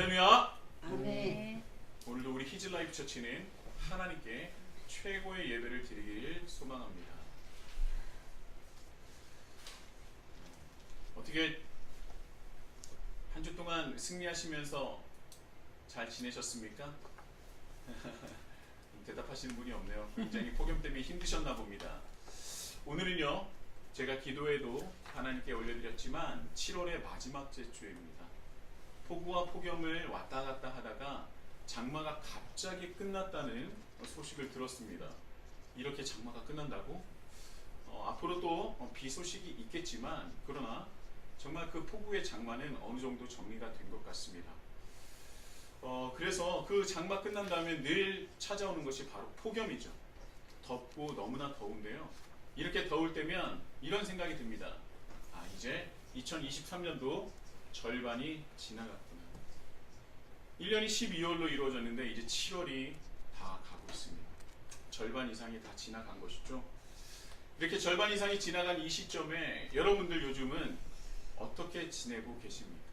할렐루야. 아멘. 오늘도 우리 히즈라이프 처치는 하나님께 최고의 예배를 드리길 소망합니다. 어떻게 한 주 동안 승리하시면서 잘 지내셨습니까? 대답하시는 분이 없네요. 굉장히 폭염 때문에 힘드셨나 봅니다. 오늘은요, 제가 기도에도 하나님께 올려드렸지만 7월의 마지막 주입니다. 폭우와 폭염을 왔다 갔다 하다가 장마가 갑자기 끝났다는 소식을 들었습니다. 이렇게 장마가 끝난다고? 앞으로 또 비 소식이 있겠지만 그러나 정말 그 폭우의 장마는 어느 정도 정리가 된 것 같습니다. 그래서 그 장마 끝난 다음에 늘 찾아오는 것이 바로 폭염이죠. 덥고 너무나 더운데요. 이렇게 더울 때면 이런 생각이 듭니다. 이제 2023년도 절반이 지나갔구나. 1년이 12월로 이루어졌는데 이제 7월이 다 가고 있습니다. 절반 이상이 다 지나간 것이죠. 이렇게 절반 이상이 지나간 이 시점에 여러분들 요즘은 어떻게 지내고 계십니까?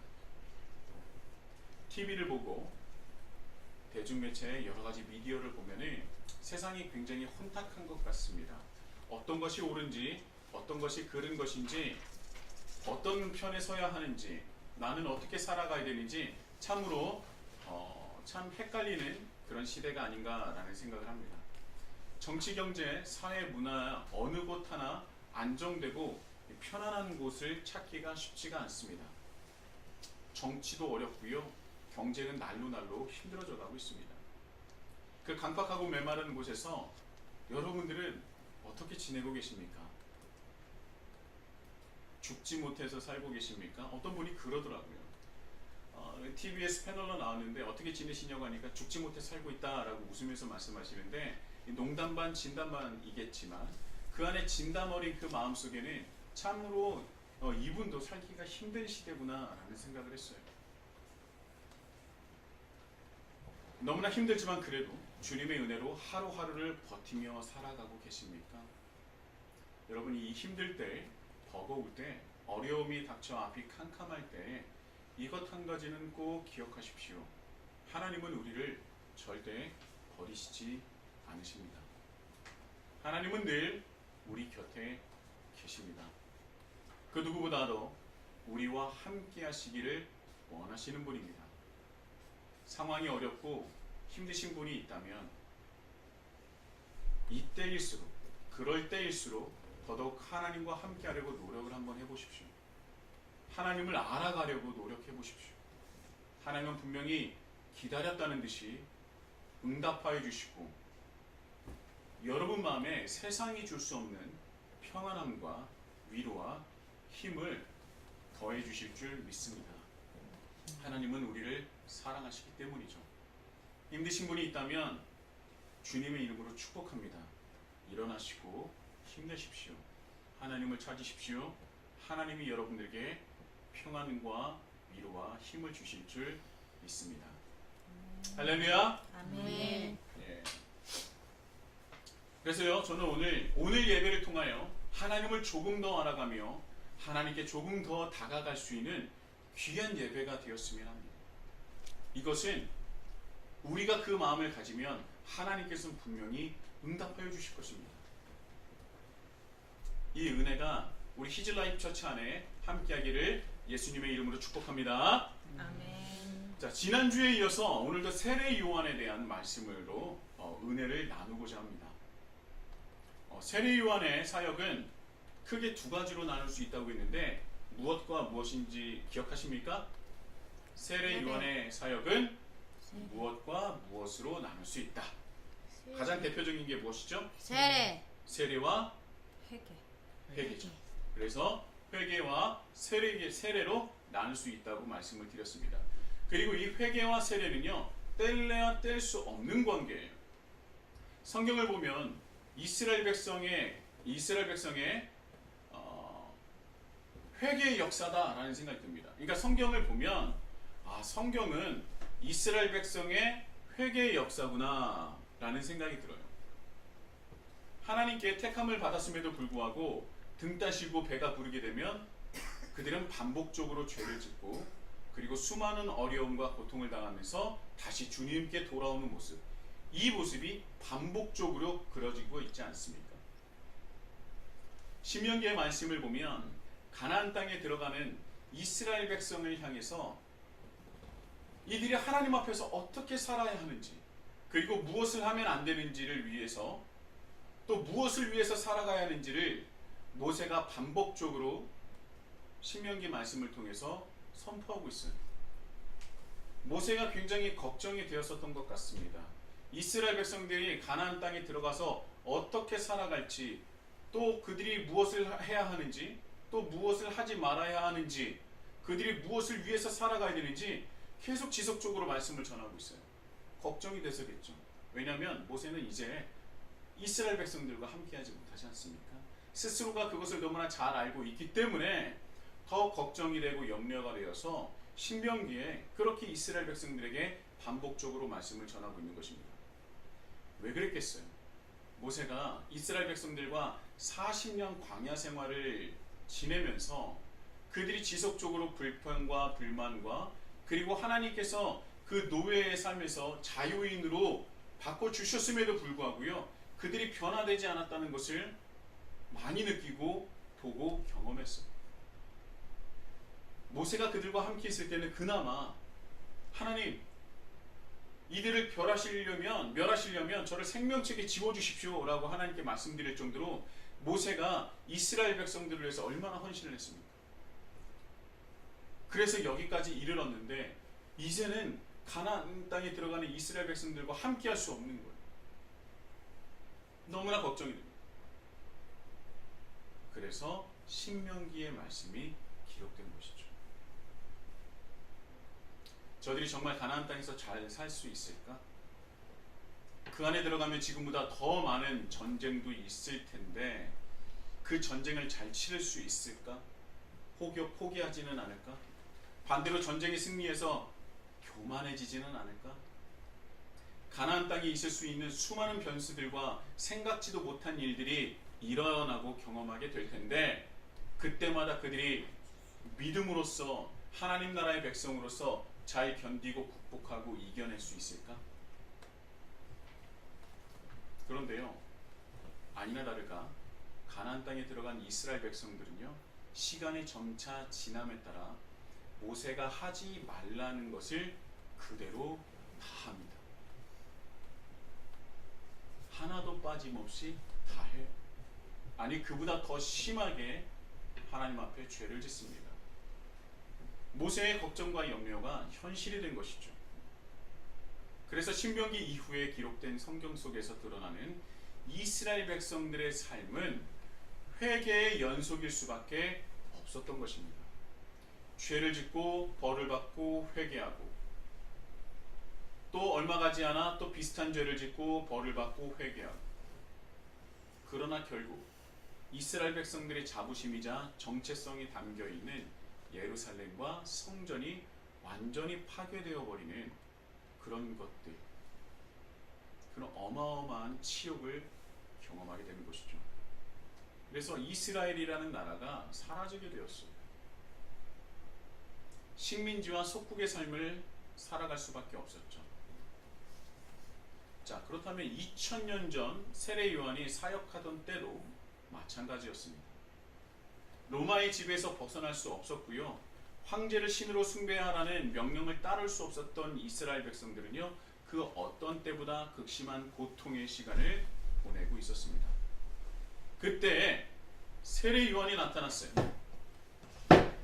TV를 보고 대중매체의 여러 가지 미디어를 보면은 세상이 굉장히 혼탁한 것 같습니다. 어떤 것이 옳은지, 어떤 것이 그른 것인지, 어떤 편에 서야 하는지, 나는 어떻게 살아가야 되는지 참으로 참 헷갈리는 그런 시대가 아닌가라는 생각을 합니다. 정치, 경제, 사회, 문화 어느 곳 하나 안정되고 편안한 곳을 찾기가 쉽지가 않습니다. 정치도 어렵고요. 경제는 날로 힘들어져 가고 있습니다. 그 강팍하고 메마른 곳에서 여러분들은 어떻게 지내고 계십니까? 죽지 못해서 살고 계십니까? 어떤 분이 그러더라고요. TBS 패널로 나왔는데 어떻게 지내시냐고 하니까 죽지 못해 살고 있다라고 웃으면서 말씀하시는데 농담 반 진담 반이겠지만 그 안에 진담 어린 그 마음속에는 참으로 이분도 살기가 힘든 시대구나라는 생각을 했어요. 너무나 힘들지만 그래도 주님의 은혜로 하루하루를 버티며 살아가고 계십니까? 여러분, 이 힘들 때, 버거울 때, 어려움이 닥쳐 앞이 캄캄할 때 이것 한 가지는 꼭 기억하십시오. 하나님은 우리를 절대 버리시지 않으십니다. 하나님은 늘 우리 곁에 계십니다. 그 누구보다도 우리와 함께 하시기를 원하시는 분입니다. 상황이 어렵고 힘드신 분이 있다면 이때일수록, 그럴 때일수록 더더욱 하나님과 함께 하려고 노력을 한번 해보십시오. 하나님을 알아가려고 노력해 보십시오. 하나님은 분명히 기다렸다는 듯이 응답하여 주시고 여러분 마음에 세상이 줄 수 없는 평안함과 위로와 힘을 더해 주실 줄 믿습니다. 하나님은 우리를 사랑하시기 때문이죠. 힘드신 분이 있다면 주님의 이름으로 축복합니다. 일어나시고 힘내십시오. 하나님을 찾으십시오. 하나님이 여러분들에게 평안과 위로와 힘을 주실 줄 믿습니다. 할렐루야. 아멘. 예. 그래서요, 저는 오늘 예배를 통하여 하나님을 조금 더 알아가며 하나님께 조금 더 다가갈 수 있는 귀한 예배가 되었으면 합니다. 이것은 우리가 그 마음을 가지면 하나님께서는 분명히 응답하여 주실 것입니다. 이 은혜가 우리 히즈라이프 처치 안에 함께하기를 예수님의 이름으로 축복합니다. 아멘. 자, 지난주에 이어서 오늘도 세례 요한에 대한 말씀으로 은혜를 나누고자 합니다. 세례 요한의 사역은 크게 두 가지로 나눌 수 있다고 했는데 무엇과 무엇인지 기억하십니까? 세례 요한의 사역은 무엇과 무엇으로 나눌 수 있다. 가장 대표적인 게 무엇이죠? 세례와 회개죠. 그래서 회개와 세례로 나눌 수 있다고 말씀을 드렸습니다. 그리고 이 회개와 세례는요, 뗄래야 뗄 수 없는 관계예요. 성경을 보면 이스라엘 백성의 회개의 역사다라는 생각이 듭니다. 그러니까 성경을 보면 성경은 이스라엘 백성의 회개의 역사구나라는 생각이 들어요. 하나님께 택함을 받았음에도 불구하고 등 따시고 배가 부르게 되면 그들은 반복적으로 죄를 짓고 그리고 수많은 어려움과 고통을 당하면서 다시 주님께 돌아오는 모습, 이 모습이 반복적으로 그려지고 있지 않습니까? 신명기의 말씀을 보면 가나안 땅에 들어가는 이스라엘 백성을 향해서 이들이 하나님 앞에서 어떻게 살아야 하는지, 그리고 무엇을 하면 안 되는지를 위해서, 또 무엇을 위해서 살아가야 하는지를 모세가 반복적으로 신명기 말씀을 통해서 선포하고 있어요. 모세가 굉장히 걱정이 되었었던 것 같습니다. 이스라엘 백성들이 가나안 땅에 들어가서 어떻게 살아갈지, 또 그들이 무엇을 해야 하는지, 또 무엇을 하지 말아야 하는지, 그들이 무엇을 위해서 살아가야 되는지 계속 지속적으로 말씀을 전하고 있어요. 걱정이 돼서겠죠. 왜냐하면 모세는 이제 이스라엘 백성들과 함께하지 못하지 않습니까? 스스로가 그것을 너무나 잘 알고 있기 때문에 더 걱정이 되고 염려가 되어서 신명기에 그렇게 이스라엘 백성들에게 반복적으로 말씀을 전하고 있는 것입니다. 왜 그랬겠어요? 모세가 이스라엘 백성들과 40년 광야 생활을 지내면서 그들이 지속적으로 불평과 불만과, 그리고 하나님께서 그 노예의 삶에서 자유인으로 바꿔주셨음에도 불구하고요, 그들이 변화되지 않았다는 것을 많이 느끼고 보고 경험했어요. 모세가 그들과 함께 있을 때는 그나마 하나님, 이들을 멸하시려면 저를 생명책에 지워주십시오 라고 하나님께 말씀드릴 정도로 모세가 이스라엘 백성들을 위해서 얼마나 헌신을 했습니까? 그래서 여기까지 이르렀는데 이제는 가나안 땅에 들어가는 이스라엘 백성들과 함께 할 수 없는 거예요. 너무나 걱정이 됩니다. 그래서 신명기의 말씀이 기록된 것이죠. 저들이 정말 가나안 땅에서 잘 살 수 있을까? 그 안에 들어가면 지금보다 더 많은 전쟁도 있을 텐데 그 전쟁을 잘 치를 수 있을까? 혹여 포기하지는 않을까? 반대로 전쟁에 승리해서 교만해지지는 않을까? 가나안 땅에 있을 수 있는 수많은 변수들과 생각지도 못한 일들이 일어나고 경험하게 될 텐데 그때마다 그들이 믿음으로써 하나님 나라의 백성으로서 잘 견디고 극복하고 이겨낼 수 있을까? 그런데요, 아니나 다를까 가나안 땅에 들어간 이스라엘 백성들은요, 시간이 점차 지남에 따라 모세가 하지 말라는 것을 그대로 다 합니다. 하나도 빠짐없이 다 해요. 아니, 그보다 더 심하게 하나님 앞에 죄를 짓습니다. 모세의 걱정과 염려가 현실이 된 것이죠. 그래서 신명기 이후에 기록된 성경 속에서 드러나는 이스라엘 백성들의 삶은 회개의 연속일 수밖에 없었던 것입니다. 죄를 짓고 벌을 받고 회개하고, 또 얼마 가지 않아 또 비슷한 죄를 짓고 벌을 받고 회개하고, 그러나 결국 이스라엘 백성들의 자부심이자 정체성이 담겨있는 예루살렘과 성전이 완전히 파괴되어 버리는 그런 것들, 그런 어마어마한 치욕을 경험하게 되는 것이죠. 그래서 이스라엘이라는 나라가 사라지게 되었어요. 식민지와 속국의 삶을 살아갈 수밖에 없었죠. 자, 그렇다면 2000년 전 세례 요한이 사역하던 때도 마찬가지였습니다. 로마의 지배에서 벗어날 수 없었고요, 황제를 신으로 숭배하라는 명령을 따를 수 없었던 이스라엘 백성들은요, 그 어떤 때보다 극심한 고통의 시간을 보내고 있었습니다. 그때 세례 요한이 나타났어요.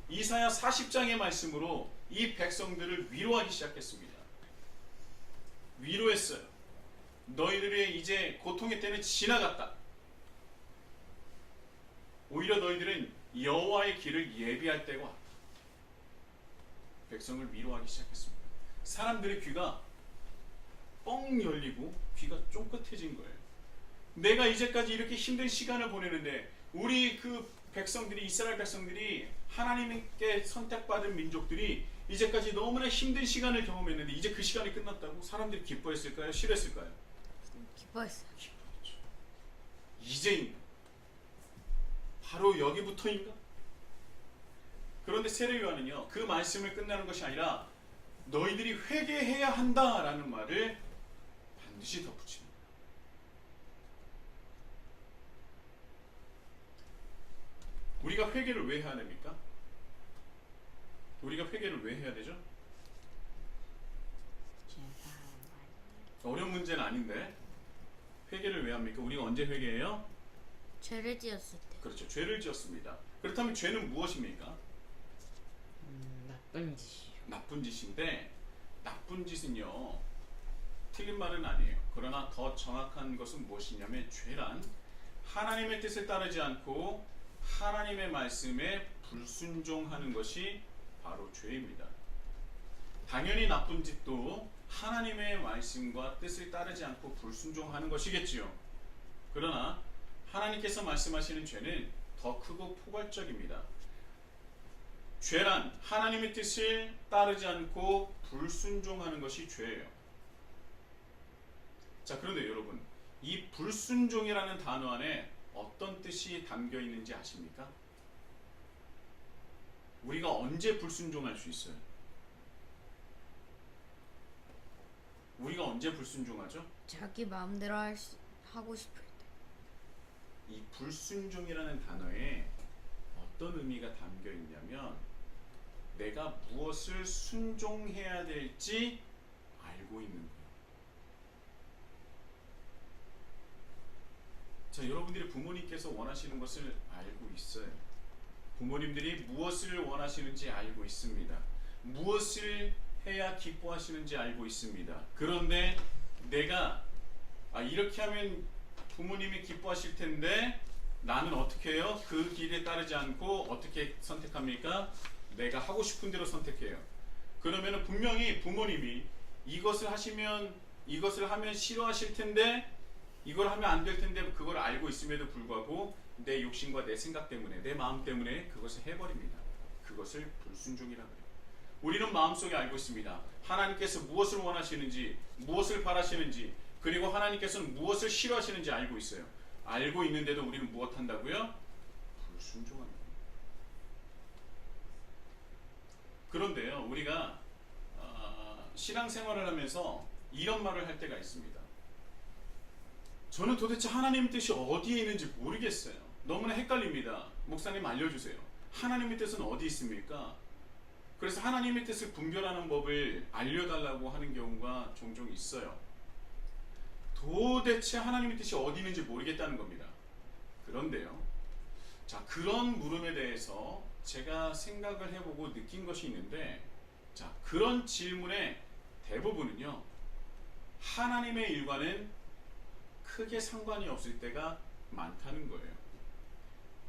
이사야 40장의 말씀으로 이 백성들을 위로하기 시작했습니다. 위로했어요. 너희들의 이제 고통의 때는 지나갔다. 오히려 너희들은 여호와의 길을 예비할 때가 왔다. 백성을 위로하기 시작했습니다. 사람들의 귀가 뻥 열리고 귀가 쫑긋해진 거예요. 내가 이제까지 이렇게 힘든 시간을 보내는데, 우리 그 백성들이, 이스라엘 백성들이, 하나님께 선택받은 민족들이 이제까지 너무나 힘든 시간을 경험했는데 이제 그 시간이 끝났다고? 사람들이 기뻐했을까요? 싫어했을까요? 기뻐했어요. 기뻐했죠. 이제인가? 바로 여기부터인가? 그런데 세례 요한은요, 그 말씀을 끝나는 것이 아니라 너희들이 회개해야 한다라는 말을 반드시 덧붙입니다. 우리가 회개를 왜 해야 됩니까? 우리가 회개를 왜 해야 되죠? 어려운 문제는 아닌데 회개를 왜 합니까? 우리가 언제 회개해요? 죄를 지었을 때. 그렇죠. 죄를 지었습니다. 그렇다면 죄는 무엇입니까? 나쁜 짓이요. 나쁜 짓인데 나쁜 짓은요 틀린 말은 아니에요. 그러나 더 정확한 것은 무엇이냐면 죄란 하나님의 뜻을 따르지 않고 하나님의 말씀에 불순종하는 것이 바로 죄입니다. 당연히 나쁜 짓도 하나님의 말씀과 뜻을 따르지 않고 불순종하는 것이겠지요. 그러나 하나님께서 말씀하시는 죄는 더 크고 포괄적입니다. 죄란 하나님의 뜻을 따르지 않고 불순종하는 것이 죄예요. 자, 그런데 여러분, 이 불순종이라는 단어 안에 어떤 뜻이 담겨 있는지 아십니까? 우리가 언제 불순종할 수 있어요? 우리가 언제 불순종하죠? 자기 마음대로 하고 싶을 때. 이 불순종이라는 단어에 어떤 의미가 담겨 있냐면 내가 무엇을 순종해야 될지 알고 있는 거예요. 자, 여러분들이 부모님께서 원하시는 것을 알고 있어요. 부모님들이 무엇을 원하시는지 알고 있습니다. 무엇을 해야 기뻐하시는지 알고 있습니다. 그런데 내가 이렇게 하면 부모님이 기뻐하실 텐데 나는 어떻게 해요? 그 길에 따르지 않고 어떻게 선택합니까? 내가 하고 싶은 대로 선택해요. 그러면 분명히 부모님이 이것을 하면 싫어하실 텐데 이걸 하면 안 될 텐데 그걸 알고 있음에도 불구하고 내 욕심과 내 생각 때문에 내 마음 때문에 그것을 해버립니다. 그것을 불순종이라고 해요. 우리는 마음속에 알고 있습니다. 하나님께서 무엇을 원하시는지 무엇을 바라시는지 그리고 하나님께서는 무엇을 싫어하시는지 알고 있어요. 알고 있는데도 우리는 무엇 한다고요? 불순종합니다. 그런데요, 우리가 신앙생활을 하면서 이런 말을 할 때가 있습니다. 저는 도대체 하나님의 뜻이 어디에 있는지 모르겠어요. 너무나 헷갈립니다. 목사님 알려주세요. 하나님의 뜻은 어디 있습니까? 그래서 하나님의 뜻을 분별하는 법을 알려달라고 하는 경우가 종종 있어요. 도대체 하나님의 뜻이 어디 있는지 모르겠다는 겁니다. 그런데요, 자, 그런 물음에 대해서 제가 생각을 해보고 느낀 것이 있는데, 자, 그런 질문의 대부분은요, 하나님의 일과는 크게 상관이 없을 때가 많다는 거예요.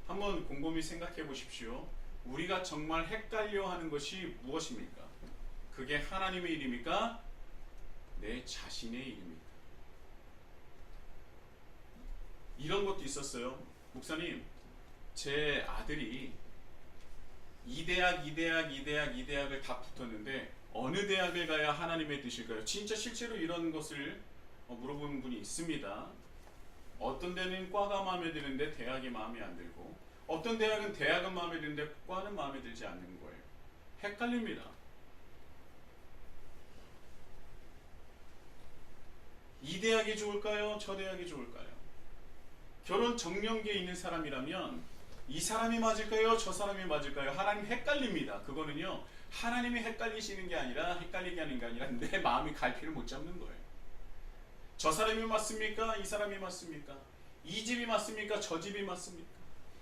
한번 곰곰이 생각해 보십시오. 우리가 정말 헷갈려 하는 것이 무엇입니까? 그게 하나님의 일입니까? 내 자신의 일입니까? 이런 것도 있었어요. 목사님, 제 아들이 이 대학을 다 붙었는데 어느 대학을 가야 하나님의 뜻일까요? 진짜 실제로 이런 것을 물어보는 분이 있습니다. 어떤 데는 과가 마음에 드는데 대학이 마음에 안 들고, 어떤 대학은 대학은 마음에 드는데 과는 마음에 들지 않는 거예요. 헷갈립니다. 이 대학이 좋을까요? 저 대학이 좋을까요? 결혼 정년기에 있는 사람이라면 이 사람이 맞을까요? 저 사람이 맞을까요? 하나님 헷갈립니다. 그거는요, 하나님이 헷갈리시는 게 아니라, 헷갈리게 하는 게 아니라 내 마음이 갈피를 못 잡는 거예요. 저 사람이 맞습니까? 이 사람이 맞습니까? 이 집이 맞습니까? 저 집이 맞습니까?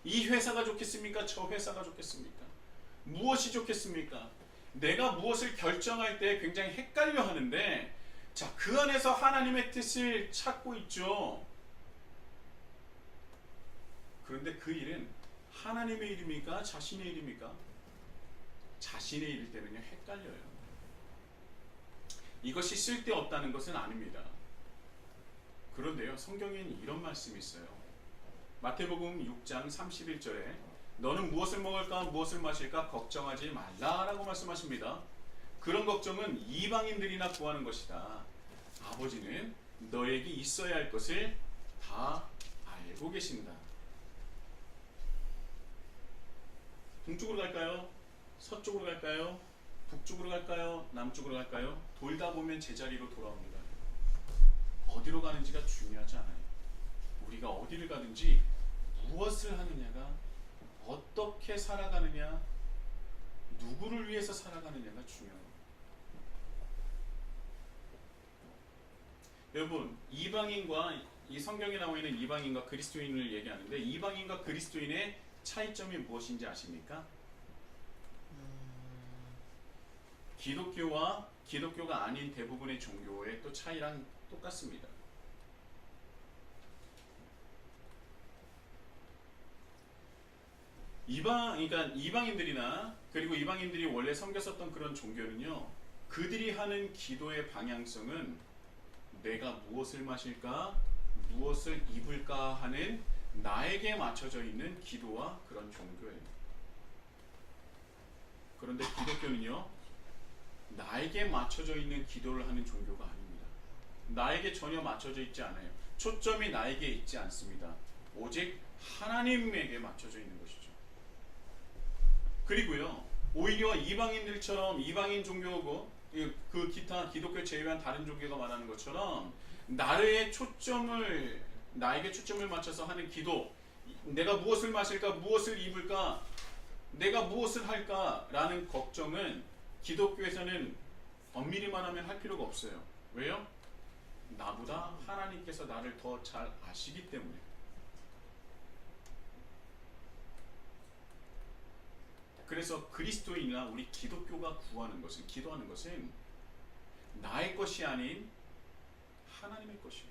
이 회사가 좋겠습니까? 저 회사가 좋겠습니까? 무엇이 좋겠습니까? 내가 무엇을 결정할 때 굉장히 헷갈려 하는데, 자, 그 안에서 하나님의 뜻을 찾고 있죠. 그런데 그 일은 하나님의 일입니까? 자신의 일입니까? 자신의 일일 때는요, 헷갈려요. 이것이 쓸데없다는 것은 아닙니다. 그런데요, 성경에는 이런 말씀이 있어요. 마태복음 6장 31절에 너는 무엇을 먹을까 무엇을 마실까 걱정하지 말라라고 말씀하십니다. 그런 걱정은 이방인들이나 구하는 것이다. 아버지는 너에게 있어야 할 것을 다 알고 계신다. 동쪽으로 갈까요? 서쪽으로 갈까요? 북쪽으로 갈까요? 남쪽으로 갈까요? 돌다 보면 제자리로 돌아옵니다. 어디로 가는지가 중요하지 않아요. 우리가 어디를 가든지 무엇을 하느냐가, 어떻게 살아가느냐, 누구를 위해서 살아가느냐가 중요합니다. 여러분, 이방인과, 이 성경에 나와 있는 이방인과 그리스도인을 얘기하는데, 이방인과 그리스도인의 차이점이 무엇인지 아십니까? 기독교와 기독교가 아닌 대부분의 종교의 또 차이랑 똑같습니다. 그러니까 이방인들이나, 그리고 이방인들이 원래 섬겼었던 그런 종교는요, 그들이 하는 기도의 방향성은 내가 무엇을 마실까, 무엇을 입을까 하는 나에게 맞춰져 있는 기도와 그런 종교예요. 그런데 기독교는요, 나에게 맞춰져 있는 기도를 하는 종교가 아닙니다. 나에게 전혀 맞춰져 있지 않아요. 초점이 나에게 있지 않습니다. 오직 하나님에게 맞춰져 있는 것이죠. 그리고요, 오히려 이방인들처럼, 이방인 종교고 그 기타 기독교 제외한 다른 종교가 말하는 것처럼 나에게 초점을 맞춰서 하는 기도, 내가 무엇을 마실까, 무엇을 입을까, 내가 무엇을 할까 라는 걱정은 기독교에서는 엄밀히 말하면 할 필요가 없어요. 왜요? 나보다 하나님께서 나를 더 잘 아시기 때문에. 그래서 그리스도인이나 우리 기독교가 기도하는 것은 나의 것이 아닌 하나님의 것이에요.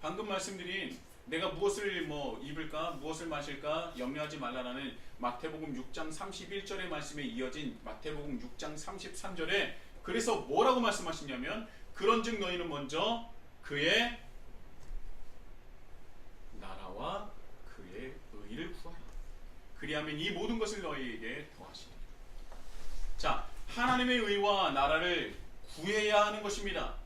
방금 말씀드린 내가 무엇을 입을까, 무엇을 마실까 염려하지 말라라는 마태복음 6장 31절의 말씀에 이어진 마태복음 6장 33절에 그래서 뭐라고 말씀하시냐면, 그런즉 너희는 먼저 그의 나라와 그의 의를 구하라. 그리하면 이 모든 것을 너희에게 더하시리라. 자, 하나님의 의와 나라를 구해야 하는 것입니다.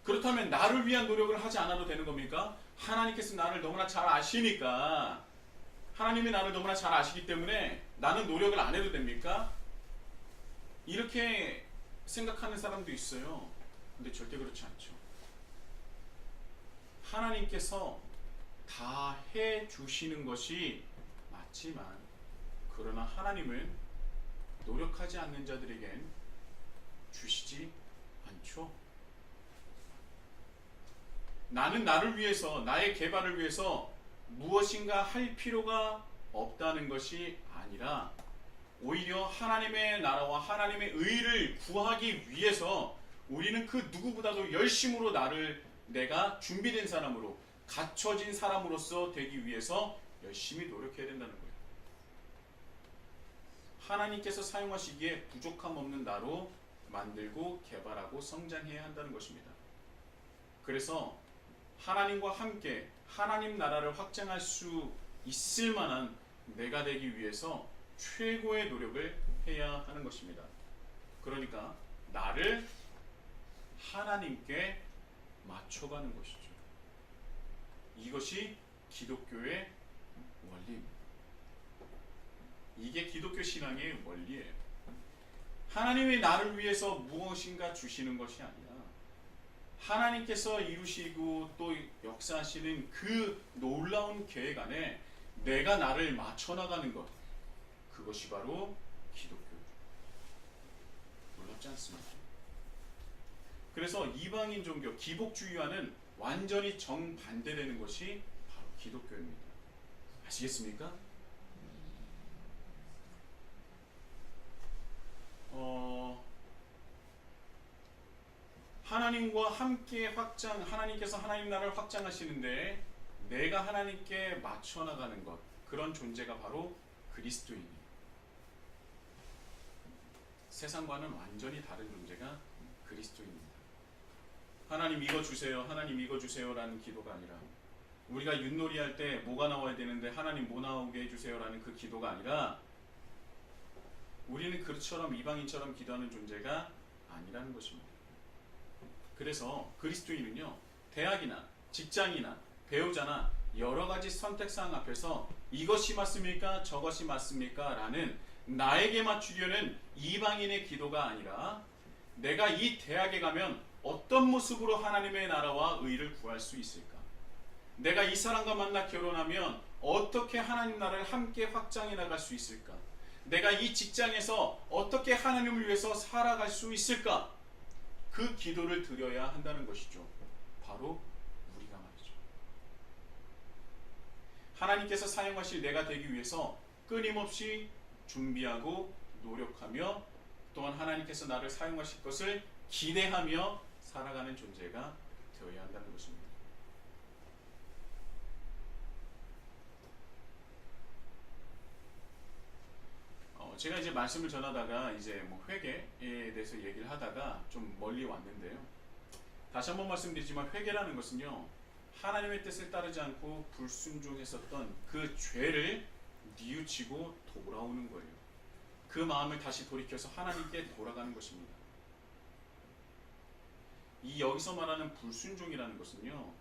그렇다면 나를 위한 노력을 하지 않아도 되는 겁니까? 하나님께서 나를 너무나 잘 아시니까, 하나님이 나를 너무나 잘 아시기 때문에 나는 노력을 안 해도 됩니까? 이렇게 생각하는 사람도 있어요. 근데 절대 그렇지 않죠. 하나님께서 다 해주시는 것이 맞지만, 그러나 하나님은 노력하지 않는 자들에겐 주시지 않죠. 나는 나를 위해서, 나의 개발을 위해서 무엇인가 할 필요가 없다는 것이 아니라, 오히려 하나님의 나라와 하나님의 의를 구하기 위해서 우리는 그 누구보다도 열심으로 내가 준비된 사람으로, 갖춰진 사람으로서 되기 위해서 열심히 노력해야 된다는 거예요. 하나님께서 사용하시기에 부족함 없는 나로 만들고 개발하고 성장해야 한다는 것입니다. 그래서 하나님과 함께 하나님 나라를 확장할 수 있을 만한 내가 되기 위해서 최고의 노력을 해야 하는 것입니다. 그러니까 나를 하나님께 맞춰가는 것이죠. 이것이 기독교의 원리입니다. 이게 기독교 신앙의 원리예요. 하나님이 나를 위해서 무엇인가 주시는 것이 아니라, 하나님께서 이루시고 또 역사하시는 그 놀라운 계획 안에 내가 나를 맞춰나가는 것, 그것이 바로 기독교죠. 놀랍지 않습니까? 그래서 이방인 종교, 기복주의와는 완전히 정반대되는 것이 바로 기독교입니다. 아시겠습니까? 하나님과 함께 하나님께서 하나님 나라를 확장하시는데 내가 하나님께 맞춰 나가는 것, 그런 존재가 바로 그리스도인이에요. 세상과는 완전히 다른 존재가 그리스도인입니다. 하나님 이거 주세요, 하나님 이거 주세요 라는 기도가 아니라, 우리가 윷놀이 할 때 뭐가 나와야 되는데 하나님 뭐 나오게 해주세요 라는 그 기도가 아니라, 우리는 그처럼 이방인처럼 기도하는 존재가 아니라는 것입니다. 그래서 그리스도인은요, 대학이나 직장이나 배우자나 여러 가지 선택사항 앞에서 이것이 맞습니까? 저것이 맞습니까? 라는 나에게 맞추려는 이방인의 기도가 아니라 내가 이 대학에 가면 어떤 모습으로 하나님의 나라와 의를 구할 수 있을까? 내가 이 사람과 만나 결혼하면 어떻게 하나님 나라를 함께 확장해 나갈 수 있을까? 내가 이 직장에서 어떻게 하나님을 위해서 살아갈 수 있을까? 그 기도를 드려야 한다는 것이죠. 바로 우리가 말이죠. 하나님께서 사용하실 내가 되기 위해서 끊임없이 준비하고 노력하며 또한 하나님께서 나를 사용하실 것을 기대하며 살아가는 존재가 되어야 한다는 것입니다. 제가 이제 말씀을 전하다가 이제 뭐 회개에 대해서 얘기를 하다가 좀 멀리 왔는데요. 다시 한번 말씀드리지만 회개라는 것은요, 하나님의 뜻을 따르지 않고 불순종했었던 그 죄를 뉘우치고 돌아오는 거예요. 그 마음을 다시 돌이켜서 하나님께 돌아가는 것입니다. 이 여기서 말하는 불순종이라는 것은요,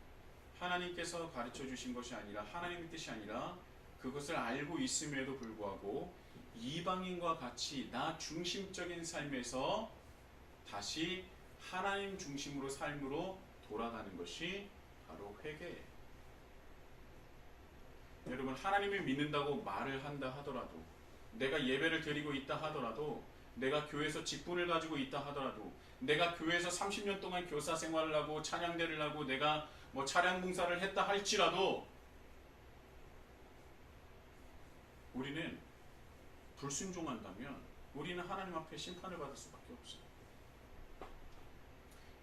하나님께서 가르쳐 주신 것이 아니라 하나님의 뜻이 아니라 그것을 알고 있음에도 불구하고 이방인과 같이 나 중심적인 삶에서 다시 하나님 중심으로 삶으로 돌아가는 것이 바로 회개예요. 여러분, 하나님을 믿는다고 말을 한다 하더라도, 내가 예배를 드리고 있다 하더라도, 내가 교회에서 직분을 가지고 있다 하더라도, 내가 교회에서 30년 동안 교사 생활을 하고 찬양대를 하고 내가 뭐 차량 봉사를 했다 할지라도 우리는 불순종한다면 우리는 하나님 앞에 심판을 받을 수밖에 없어요.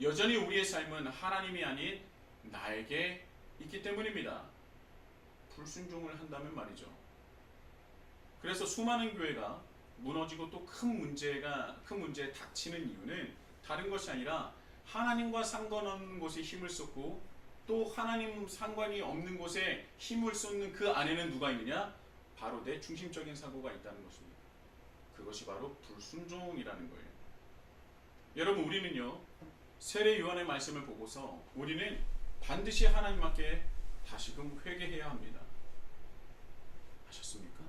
여전히 우리의 삶은 하나님이 아닌 나에게 있기 때문입니다. 불순종을 한다면 말이죠. 그래서 수많은 교회가 무너지고 또 큰 문제에 닥치는 이유는 다른 것이 아니라 하나님과 상관없는 곳에 힘을 쏟고 또 하나님 상관이 없는 곳에 힘을 쏟는 그 안에는 누가 있느냐? 바로 내 중심적인 사고가 있다는 것입니다. 그것이 바로 불순종이라는 거예요. 여러분, 우리는요, 세례 요한의 말씀을 보고서 우리는 반드시 하나님 앞에 다시금 회개해야 합니다. 아셨습니까?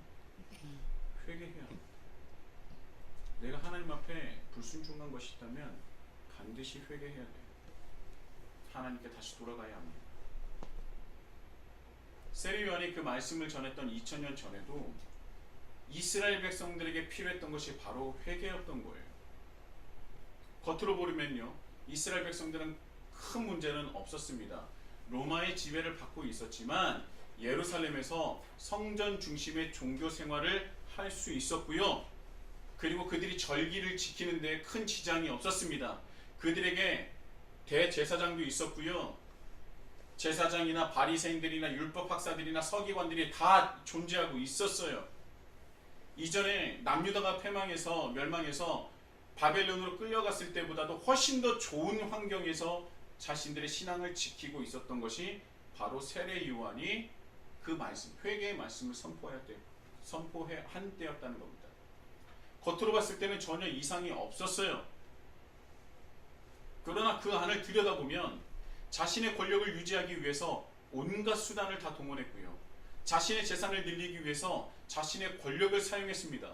회개해야 합니다. 내가 하나님 앞에 불순종한 것이 있다면 반드시 회개해야 돼요. 하나님께 다시 돌아가야 합니다. 세례 요한이 그 말씀을 전했던 2000년 전에도 이스라엘 백성들에게 필요했던 것이 바로 회개였던 거예요. 겉으로 보면요, 이스라엘 백성들은 큰 문제는 없었습니다. 로마의 지배를 받고 있었지만 예루살렘에서 성전 중심의 종교 생활을 할 수 있었고요. 그리고 그들이 절기를 지키는 데 큰 지장이 없었습니다. 그들에게 대제사장도 있었고요. 제사장이나 바리새인들이나 율법 학사들이나 서기관들이 다 존재하고 있었어요. 이전에 남유다가 멸망해서 바벨론으로 끌려갔을 때보다도 훨씬 더 좋은 환경에서 자신들의 신앙을 지키고 있었던 것이 바로 세례 요한이 그 말씀, 회개의 말씀을 선포한 때였다는 겁니다. 겉으로 봤을 때는 전혀 이상이 없었어요. 그러나 그 안을 들여다보면 자신의 권력을 유지하기 위해서 온갖 수단을 다 동원했고요. 자신의 재산을 늘리기 위해서 자신의 권력을 사용했습니다.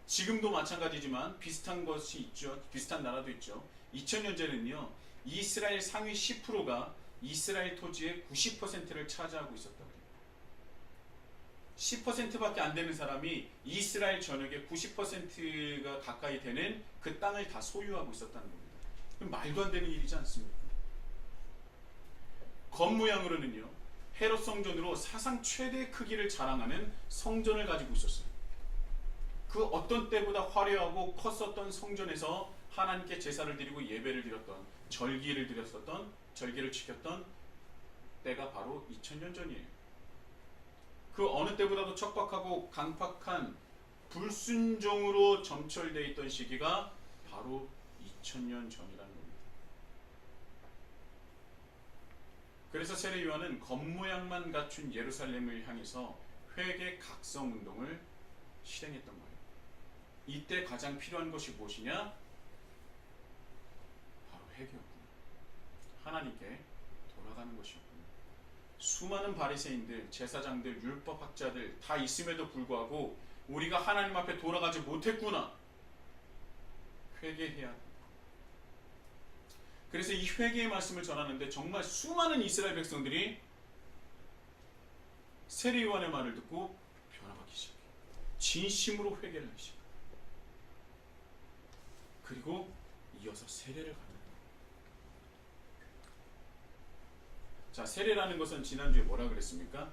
지금도 마찬가지지만 비슷한 것이 있죠. 비슷한 나라도 있죠. 2000년 전에는요, 이스라엘 상위 10%가 이스라엘 토지의 90%를 차지하고 있었다고 해요. 10%밖에 안 되는 사람이 이스라엘 전역의 90%가 가까이 되는 그 땅을 다 소유하고 있었다는 겁니다. 그럼 말도 안 되는 일이지 않습니까? 겉모양으로는요, 헤롯 성전으로 사상 최대 크기를 자랑하는 성전을 가지고 있었어요. 그 어떤 때보다 화려하고 컸었던 성전에서 하나님께 제사를 드리고 예배를 드렸던, 절기를 지켰던 때가 바로 2000년 전이에요. 그 어느 때보다도 척박하고 강팍한 불순종으로 점철되어 있던 시기가 바로 2000년 전이라는 겁니다. 그래서 세례 요한은 겉모양만 갖춘 예루살렘을 향해서 회개 각성 운동을 실행했던 거예요. 이때 가장 필요한 것이 무엇이냐? 바로 회개였구나. 하나님께 돌아가는 것이었구나. 수많은 바리새인들, 제사장들, 율법학자들 다 있음에도 불구하고 우리가 하나님 앞에 돌아가지 못했구나. 회개해야 합니다. 그래서 이 회개의 말씀을 전하는데 정말 수많은 이스라엘 백성들이 세례 요한의 말을 듣고 변화하기 시작해요. 진심으로 회개를 하기 시작해요. 그리고 이어서 세례를 받는 거예요. 자, 세례라는 것은 지난주에 뭐라 그랬습니까?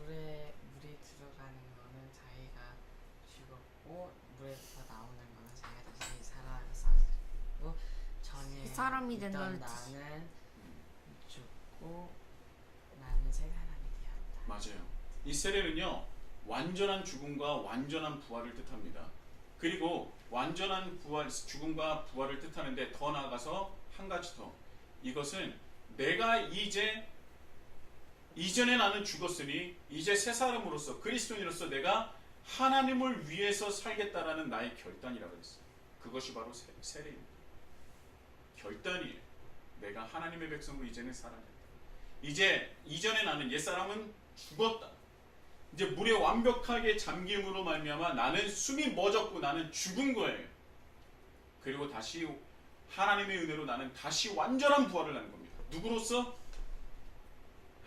물이 들어가는 거는 자기가 죽었고 물에서 나오는 거는 자기가 다시 살아나고 전에 사람이 있던 된다는 뜻이. 나는 죽고 나는 새 사람이 되었다. 맞아요. 이 세례는요, 완전한 죽음과 완전한 부활을 뜻합니다. 그리고 완전한 부활, 죽음과 부활을 뜻하는데 더 나아가서 한 가지 더. 이것은 내가 이전에 나는 죽었으니 이제 새 사람으로서 그리스도인으로서 내가 하나님을 위해서 살겠다라는 나의 결단이라고 했어요. 그것이 바로 세례입니다. 결단이에요. 내가 하나님의 백성으로 이제는 살아야겠다. 이제 이전에 나는 옛사람은 죽었다. 이제 물에 완벽하게 잠김으로 말미암아 나는 숨이 멎었고 나는 죽은 거예요. 그리고 다시 하나님의 은혜로 나는 다시 완전한 부활을 하는 겁니다. 누구로서?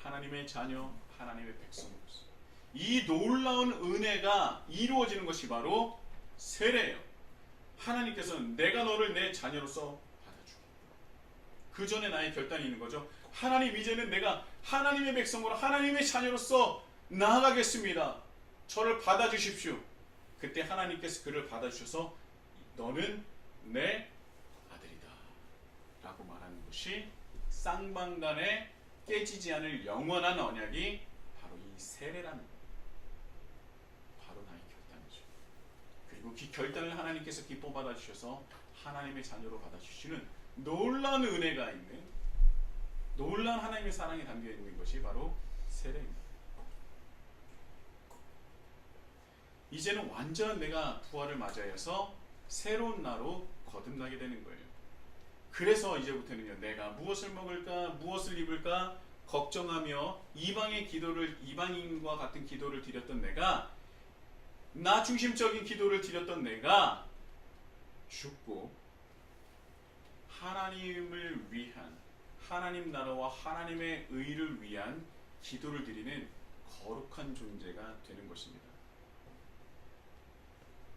하나님의 자녀, 하나님의 백성으로서. 이 놀라운 은혜가 이루어지는 것이 바로 세례예요. 하나님께서는 내가 너를 내 자녀로서 받아주고, 그 전에 나의 결단이 있는 거죠. 하나님, 이제는 내가 하나님의 백성으로 하나님의 자녀로서 나아가겠습니다. 저를 받아주십시오. 그때 하나님께서 그를 받아주셔서 너는 내 아들이다 라고 말하는 것이 쌍방간에 깨지지 않을 영원한 언약이 바로 이 세례라는 거예요. 바로 나의 결단이죠. 그리고 그 결단을 하나님께서 기뻐 받아주셔서 하나님의 자녀로 받아주시는 놀라운 은혜가 있는, 놀라운 하나님의 사랑이 담겨있는 것이 바로 세례입니다. 이제는 완전한 내가 부활을 맞이해서 새로운 나로 거듭나게 되는 거예요. 그래서 이제부터는요, 내가 무엇을 먹을까, 무엇을 입을까 걱정하며 이방인과 같은 기도를 드렸던 내가, 나 중심적인 기도를 드렸던 내가 죽고 하나님을 위한, 하나님 나라와 하나님의 의를 위한 기도를 드리는 거룩한 존재가 되는 것입니다.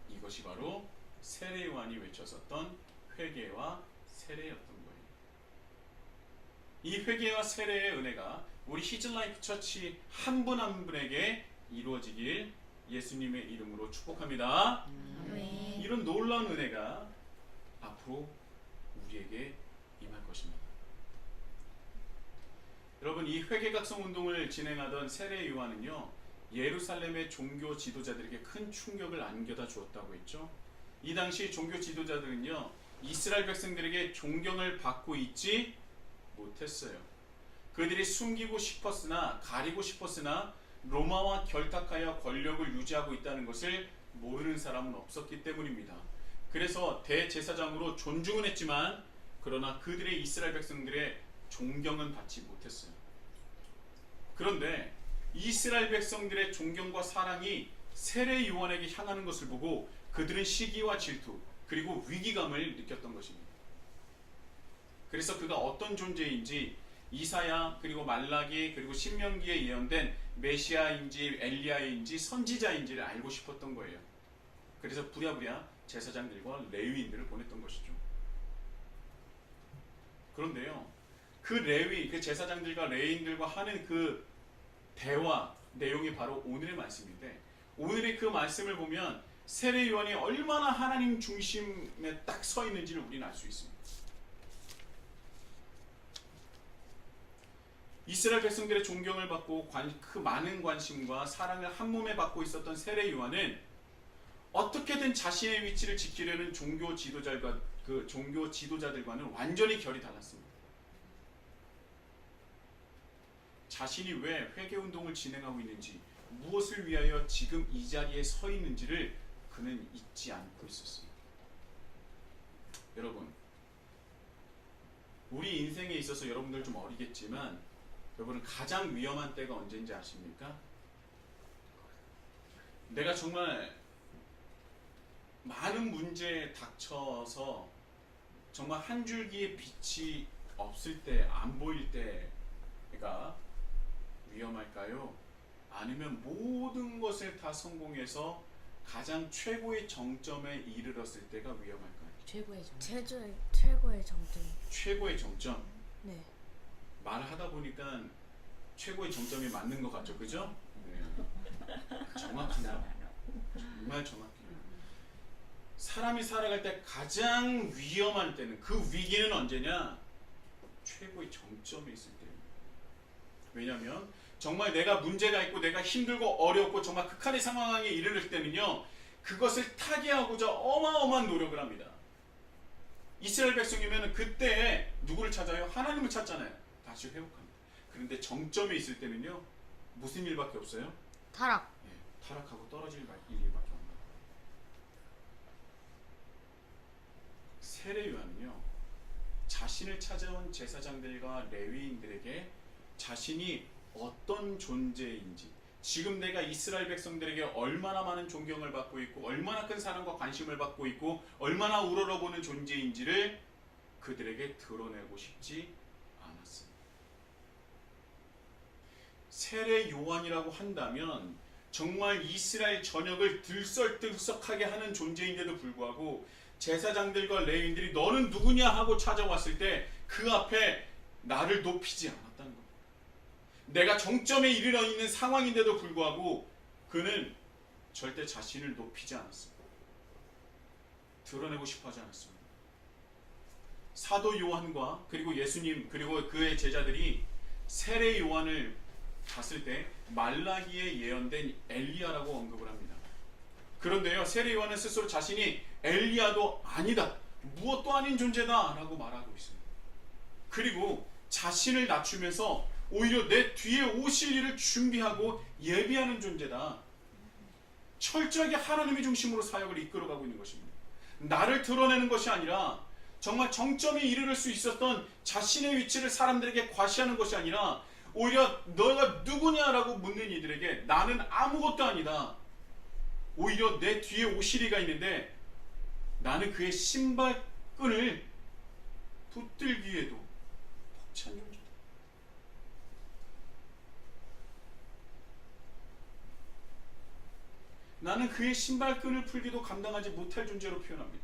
이것이 바로 세례 요한이 외쳤었던 회개와 세례였던 거예요. 이 회개와 세례의 은혜가 우리 히즐라이프 처치 한 분 한 분에게 이루어지길 예수님의 이름으로 축복합니다. 아멘. 이런 놀라운 은혜가 앞으로 우리에게 임할 것입니다. 여러분, 이 회개각성 운동을 진행하던 세례 요한은요, 예루살렘의 종교 지도자들에게 큰 충격을 안겨다 주었다고 했죠. 이 당시 종교 지도자들은요, 이스라엘 백성들에게 존경을 받고 있지 못했어요. 그들이 숨기고 싶었으나, 가리고 싶었으나 로마와 결탁하여 권력을 유지하고 있다는 것을 모르는 사람은 없었기 때문입니다. 그래서 대제사장으로 존중은 했지만 그러나 그들의 이스라엘 백성들의 존경은 받지 못했어요. 그런데 이스라엘 백성들의 존경과 사랑이 세례 요한에게 향하는 것을 보고 그들은 시기와 질투 그리고 위기감을 느꼈던 것입니다. 그래서 그가 어떤 존재인지 이사야 그리고 말라기 그리고 신명기에 예언된 메시아인지 엘리야인지 선지자인지를 알고 싶었던 거예요. 그래서 부랴부랴 제사장들과 레위인들을 보냈던 것이죠. 그런데요, 그 제사장들과 레위인들과 하는 그 대화 내용이 바로 오늘의 말씀인데, 오늘의 그 말씀을 보면 세례 요한이 얼마나 하나님 중심에 딱 서 있는지를 우리는 알 수 있습니다. 이스라엘 백성들의 존경을 받고 그 많은 관심과 사랑을 한 몸에 받고 있었던 세례 요한은 어떻게든 자신의 위치를 지키려는 종교 지도자들과는 완전히 결이 달랐습니다. 자신이 왜 회개 운동을 진행하고 있는지, 무엇을 위하여 지금 이 자리에 서 있는지를 그는 잊지 않고 있었습니다. 여러분, 우리 인생에 있어서 여러분들 좀 어리겠지만 여러분은 가장 위험한 때가 언제인지 아십니까? 내가 정말 많은 문제에 닥쳐서 정말 한 줄기의 빛이 없을 때, 안 보일 때가 위험할까요? 아니면 모든 것을 다 성공해서 가장 최고의 정점에 이르렀을 때가 위험할까요? 최고의 점. 최고의 장점. 최고의 정점. 네. 말을 하다 보니까 최고의 정점이 맞는 것 같죠, 그죠? 네. 정확합니다. 정말 정확해요. 사람이 살아갈 때 가장 위험한 때는, 그 위기는 언제냐? 최고의 정점에 있을 때입니다. 왜냐하면 정말 내가 문제가 있고 내가 힘들고 어렵고 정말 극한의 상황에 이르를 때는요, 그것을 타개하고자 어마어마한 노력을 합니다. 이스라엘 백성이면 그때 누구를 찾아요? 하나님을 찾잖아요. 다시 회복합니다. 그런데 정점에 있을 때는요, 무슨 일밖에 없어요? 타락. 예, 타락하고 떨어질 일밖에 없는. 세례 요한은요, 자신을 찾아온 제사장들과 레위인들에게 자신이 어떤 존재인지, 지금 내가 이스라엘 백성들에게 얼마나 많은 존경을 받고 있고 얼마나 큰 사랑과 관심을 받고 있고 얼마나 우러러보는 존재인지를 그들에게 드러내고 싶지 않았습니다. 세례 요한이라고 한다면 정말 이스라엘 전역을 들썩들썩하게 하는 존재인데도 불구하고 제사장들과 레위인들이 너는 누구냐 하고 찾아왔을 때 그 앞에 나를 높이지 않았다는 겁니다. 내가 정점에 이르러 있는 상황인데도 불구하고 그는 절대 자신을 높이지 않았습니다. 드러내고 싶어 하지 않았습니다. 사도 요한과 그리고 예수님 그리고 그의 제자들이 세례 요한을 봤을 때 말라기에 예언된 엘리야라고 언급을 합니다. 그런데요, 세례 요한은 스스로 자신이 엘리야도 아니다, 무엇도 아닌 존재다 라고 말하고 있습니다. 그리고 자신을 낮추면서 오히려 내 뒤에 오실 일을 준비하고 예비하는 존재다, 철저하게 하나님의 중심으로 사역을 이끌어가고 있는 것입니다. 나를 드러내는 것이 아니라 정말 정점에 이르를 수 있었던 자신의 위치를 사람들에게 과시하는 것이 아니라 오히려 너가 누구냐라고 묻는 이들에게 나는 아무것도 아니다, 오히려 내 뒤에 오실 이가 있는데 나는 그의 신발끈을 붙들기에도 벅찬 존재다. 나는 그의 신발끈을 풀기도 감당하지 못할 존재로 표현합니다.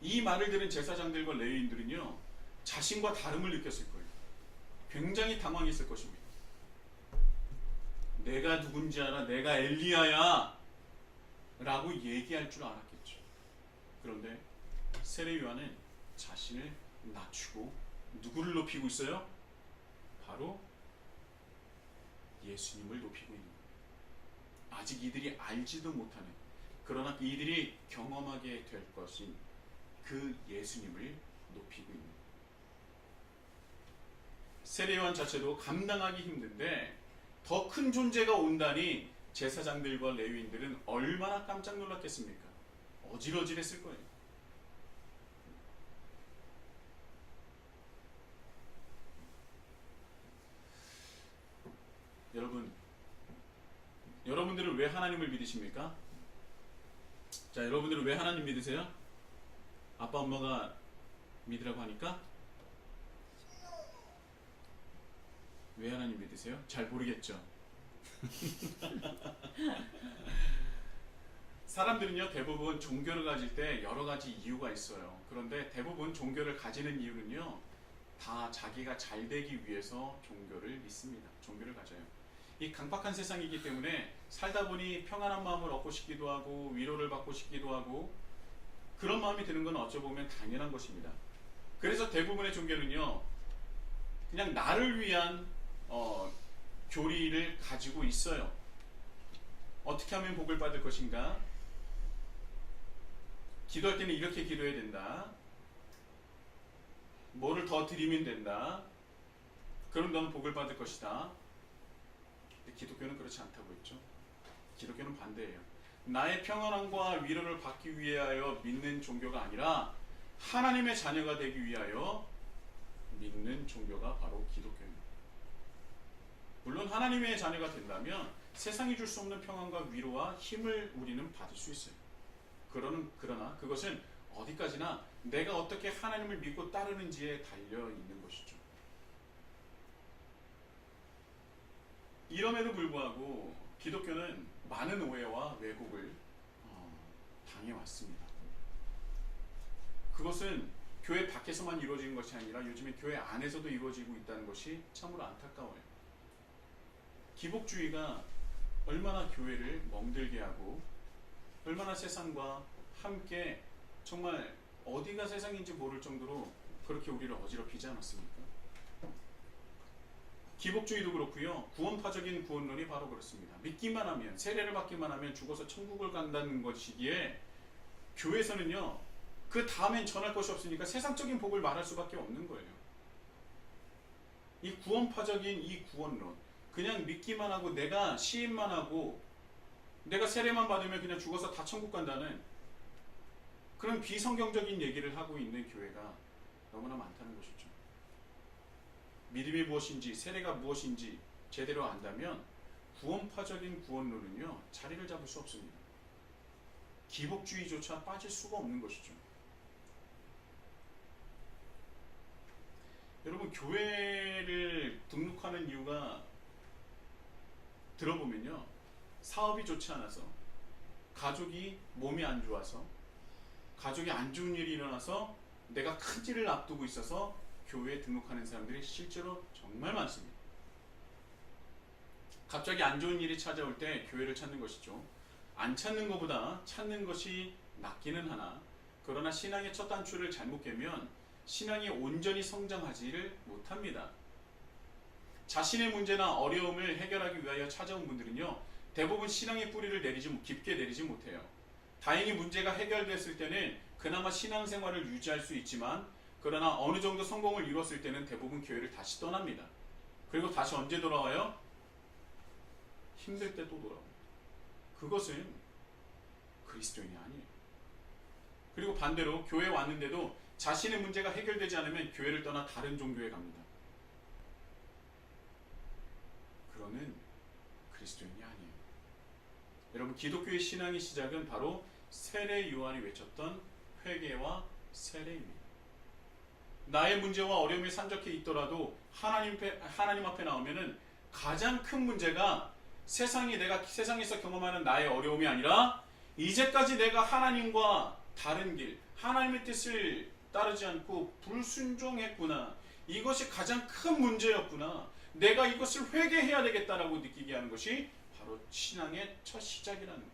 이 말을 들은 제사장들과 레위인들은요, 자신과 다름을 느꼈을 거예요. 굉장히 당황했을 것입니다. 내가 누군지 알아? 내가 엘리야야 라고 얘기할 줄 알았겠죠. 그런데 세례 요한은 자신을 낮추고 누구를 높이고 있어요? 바로 예수님을 높이고 있는 거예요. 아직 이들이 알지도 못하는, 그러나 이들이 경험하게 될 것인 그 예수님을 높이고 있는 거예요. 세례 요한 자체도 감당하기 힘든데 더 큰 존재가 온다니 제사장들과 레위인들은 얼마나 깜짝 놀랐겠습니까? 어질어질했을 거예요. 여러분들은 왜 하나님을 믿으십니까? 자, 여러분들은 왜 하나님 믿으세요? 아빠 엄마가 믿으라고 하니까? 왜 하나님 믿으세요? 잘 모르겠죠. 사람들은요, 대부분 종교를 가질 때 여러 가지 이유가 있어요. 그런데 대부분 종교를 가지는 이유는요, 다 자기가 잘 되기 위해서 종교를 믿습니다. 종교를 가져요. 이 강박한 세상이기 때문에 살다 보니 평안한 마음을 얻고 싶기도 하고 위로를 받고 싶기도 하고 그런 마음이 드는 건 어쩌보면 당연한 것입니다. 그래서 대부분의 종교는요, 그냥 나를 위한 교리를 가지고 있어요. 어떻게 하면 복을 받을 것인가? 기도할 때는 이렇게 기도해야 된다. 뭐를 더 드리면 된다. 그럼 너는 복을 받을 것이다. 근데 기독교는 그렇지 않다고 했죠. 기독교는 반대예요. 나의 평안함과 위로를 받기 위하여 믿는 종교가 아니라 하나님의 자녀가 되기 위하여 믿는 종교가 바로 기독교입니다. 물론 하나님의 자녀가 된다면 세상이 줄 수 없는 평안과 위로와 힘을 우리는 받을 수 있어요. 그러나 그것은 어디까지나 내가 어떻게 하나님을 믿고 따르는지에 달려 있는 것이죠. 이럼에도 불구하고 기독교는 많은 오해와 왜곡을 당해왔습니다. 그것은 교회 밖에서만 이루어지는 것이 아니라 요즘에 교회 안에서도 이루어지고 있다는 것이 참으로 안타까워요. 기복주의가 얼마나 교회를 멍들게 하고 얼마나 세상과 함께 정말 어디가 세상인지 모를 정도로 그렇게 우리를 어지럽히지 않았습니까? 기복주의도 그렇고요. 구원파적인 구원론이 바로 그렇습니다. 믿기만 하면, 세례를 받기만 하면 죽어서 천국을 간다는 것이기에 교회에서는요, 그 다음엔 전할 것이 없으니까 세상적인 복을 말할 수밖에 없는 거예요. 이 구원파적인 이 구원론, 그냥 믿기만 하고 내가 시인만 하고 내가 세례만 받으면 그냥 죽어서 다 천국 간다는 그런 비성경적인 얘기를 하고 있는 교회가 너무나 많다는 것이죠. 믿음이 무엇인지 세례가 무엇인지 제대로 안다면 구원파적인 구원론은요 자리를 잡을 수 없습니다. 기복주의조차 빠질 수가 없는 것이죠. 여러분, 교회를 등록하는 이유가 들어보면요, 사업이 좋지 않아서, 가족이 몸이 안 좋아서, 가족이 안 좋은 일이 일어나서 내가 큰 일을 앞두고 있어서 교회에 등록하는 사람들이 실제로 정말 많습니다. 갑자기 안 좋은 일이 찾아올 때 교회를 찾는 것이죠. 안 찾는 것보다 찾는 것이 낫기는 하나, 그러나 신앙의 첫 단추를 잘못 깨면 신앙이 온전히 성장하지를 못합니다. 자신의 문제나 어려움을 해결하기 위하여 찾아온 분들은요, 대부분 신앙의 뿌리를 깊게 내리지 못해요. 다행히 문제가 해결됐을 때는 그나마 신앙생활을 유지할 수 있지만, 그러나 어느 정도 성공을 이뤘을 때는 대부분 교회를 다시 떠납니다. 그리고 다시 언제 돌아와요? 힘들 때 또 돌아옵니다. 그것은 그리스도인이 아니에요. 그리고 반대로 교회에 왔는데도 자신의 문제가 해결되지 않으면 교회를 떠나 다른 종교에 갑니다. 그러는 그리스도인이 아니에요. 여러분, 기독교의 신앙의 시작은 바로 세례 요한이 외쳤던 회개와 세례입니다. 나의 문제와 어려움이 산적해 있더라도 하나님 앞에 나오면은 가장 큰 문제가 내가 세상에서 경험하는 나의 어려움이 아니라 이제까지 내가 하나님과 다른 길, 하나님의 뜻을 따르지 않고 불순종했구나. 이것이 가장 큰 문제였구나. 내가 이것을 회개해야 되겠다라고 느끼게 하는 것이 바로 신앙의 첫 시작이라는 거예요.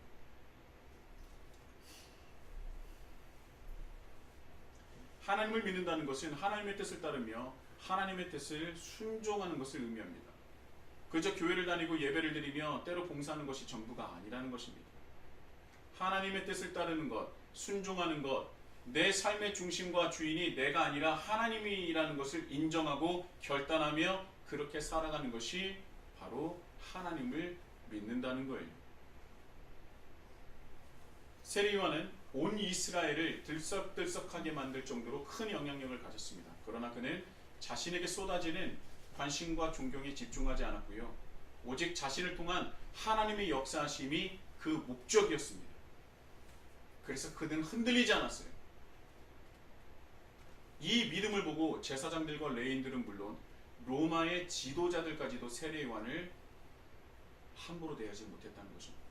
하나님을 믿는다는 것은 하나님의 뜻을 따르며 하나님의 뜻을 순종하는 것을 의미합니다. 그저 교회를 다니고 예배를 드리며 때로 봉사하는 것이 전부가 아니라는 것입니다. 하나님의 뜻을 따르는 것, 순종하는 것, 내 삶의 중심과 주인이 내가 아니라 하나님이라는 것을 인정하고 결단하며 그렇게 살아가는 것이 바로 하나님을 믿는다는 거예요. 세례 요한은 온 이스라엘을 들썩들썩하게 만들 정도로 큰 영향력을 가졌습니다. 그러나 그는 자신에게 쏟아지는 관심과 존경에 집중하지 않았고요. 오직 자신을 통한 하나님의 역사하심이 그 목적이었습니다. 그래서 그는 흔들리지 않았어요. 이 믿음을 보고 제사장들과 레위인들은 물론 로마의 지도자들까지도 세례 요한을 함부로 대하지 못했다는 것입니다.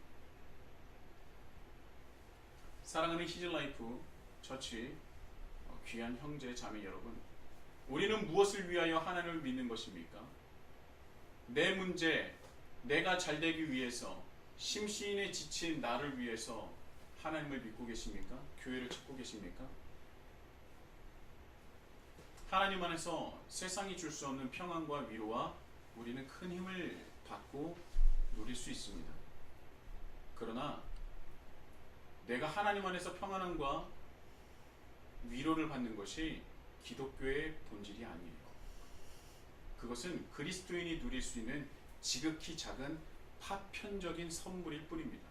사랑하는 히즐라이프 처치 귀한 형제 자매 여러분, 우리는 무엇을 위하여 하나님을 믿는 것입니까? 내 문제, 내가 잘되기 위해서, 심신에 지친 나를 위해서 하나님을 믿고 계십니까? 교회를 찾고 계십니까? 하나님 안에서 세상이 줄 수 없는 평안과 위로와 우리는 큰 힘을 받고 누릴 수 있습니다. 그러나 내가 하나님 안에서 평안함과 위로를 받는 것이 기독교의 본질이 아니에요. 그것은 그리스도인이 누릴 수 있는 지극히 작은 파편적인 선물일 뿐입니다.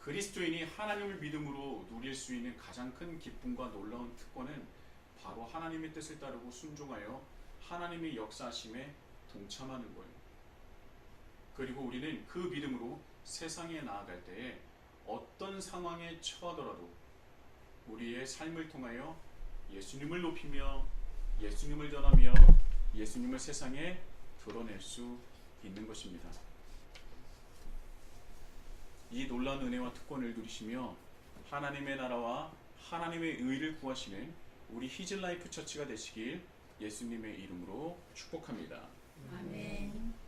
그리스도인이 하나님을 믿음으로 누릴 수 있는 가장 큰 기쁨과 놀라운 특권은 바로 하나님의 뜻을 따르고 순종하여 하나님의 역사하심에 동참하는 거예요. 그리고 우리는 그 믿음으로 세상에 나아갈 때에 어떤 상황에 처하더라도 우리의 삶을 통하여 예수님을 높이며 예수님을 전하며 예수님을 세상에 드러낼 수 있는 것입니다. 이 놀라운 은혜와 특권을 누리시며 하나님의 나라와 하나님의 의를 구하시는 우리 히즐라이프 처치가 되시길 예수님의 이름으로 축복합니다. 아멘.